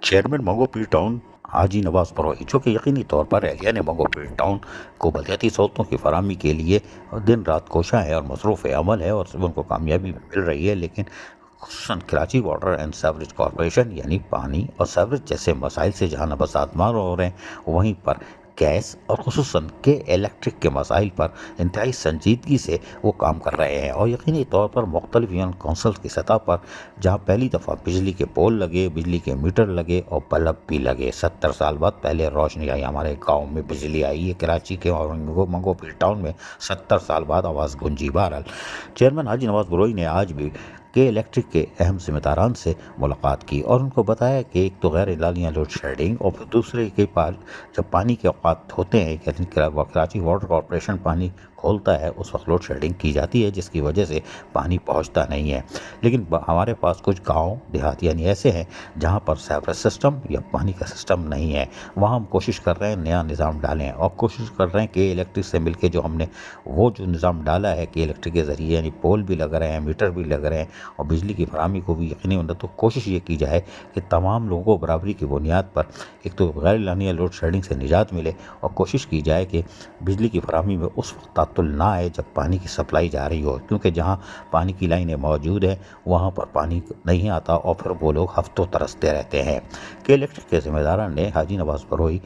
Chairman منگو پیر town حاجی نواز بروئی، جو کہ یقینی طور پر اہلیہ منگو پیر ٹاؤن کو بلدیاتی سہولتوں کی فراہمی کے لیے دن رات کوشاں ہے اور مصروف عمل ہے، اور ان کو کامیابی مل رہی ہے، لیکن خصوصاً Karachi water and sewerage corporation یعنی پانی اور سیوریج جیسے مسائل سے جہاں نبضات مار ہو رہے ہیں، وہیں پر گیس اور خصوصاً کے الیکٹرک کے مسائل پر انتہائی سنجیدگی سے وہ کام کر رہے ہیں، اور یقینی طور پر مختلف یونین کونسلز کی سطح پر جہاں پہلی دفعہ بجلی کے پول لگے، بجلی کے میٹر لگے اور بلب بھی لگے، 70 سال بعد پہلے روشنی آئی، ہمارے گاؤں میں بجلی آئی ہے کراچی کے اور منگو پیر ٹاؤن میں 70 سال بعد آواز گونجی۔ بہرحال چیئرمین حاجی نواز بروئی نے آج بھی کے الیکٹرک کے اہم ذمہ داران سے ملاقات کی اور ان کو بتایا کہ ایک تو غیر اعلانیہ لوڈ شیڈنگ، اور پھر دوسرے کے پاس جب پانی کے اوقات ہوتے ہیں، کراچی واٹر کارپوریشن پانی کھولتا ہے، اس وقت لوڈ شیڈنگ کی جاتی ہے، جس کی وجہ سے پانی پہنچتا نہیں ہے، لیکن ہمارے پاس کچھ گاؤں دیہات یعنی ایسے ہیں جہاں پر سیوریج سسٹم یا پانی کا سسٹم نہیں ہے، وہاں ہم کوشش کر رہے ہیں نیا نظام ڈالیں، اور کوشش کر رہے ہیں کہ الیکٹرک سے مل کے جو ہم نے وہ جو نظام ڈالا ہے کہ الیکٹرک کے ذریعے یعنی پول بھی لگ رہے ہیں، میٹر بھی لگ رہے ہیں، اور بجلی کی فراہمی کو بھی یقینی بنانا، تو کوشش یہ کی جائے کہ تمام لوگوں کو برابری کی بنیاد پر ایک تو غیر اعلانیہ لوڈ شیڈنگ سے نجات ملے، اور کوشش کی جائے کہ بجلی کی فراہمی میں اس وقت تعطل نہ آئے جب پانی کی سپلائی جا رہی ہو، کیونکہ جہاں پانی کی لائنیں موجود ہیں وہاں پر پانی نہیں آتا، اور پھر وہ لوگ ہفتوں ترستے رہتے ہیں۔ کہ الیکٹرک کے ذمہ داران نے حاجی نواز بروئی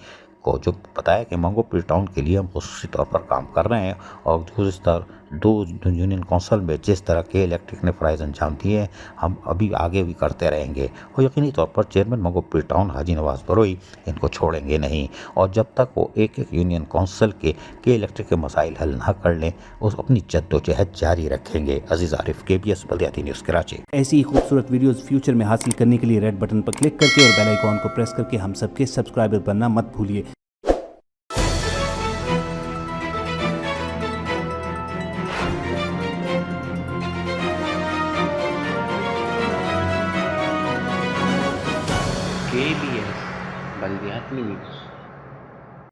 کو جو بتایا کہ منگو پیر ٹاؤن کے لیے ہم خصوصی طور پر کام کر رہے ہیں، اور گزشتہ 2 یونین کونسل میں جس طرح کے الیکٹرک نے فرائض انجام دیے ہیں، ہم ابھی آگے بھی کرتے رہیں گے، اور یقینی طور پر چیئرمین منگو پیر ٹاؤن حاجی نواز بروئی ان کو چھوڑیں گے نہیں، اور جب تک وہ ایک یونین کونسل کے الیکٹرک کے مسائل حل نہ کر لیں، اس اپنی جد و جہد جاری رکھیں گے۔ عزیز عارف، KBS بلدیاتی نیوز کراچی۔ ایسی ہی خوبصورت ویڈیوز فیوچر میں حاصل کرنے کے لیے ریڈ بٹن پر کلک کر کے اور بیل آئیکن کو پریس کر کے ہم سب کے سبسکرائبر بننا مت بھولیے۔ KBS بلدیاتی نیوز۔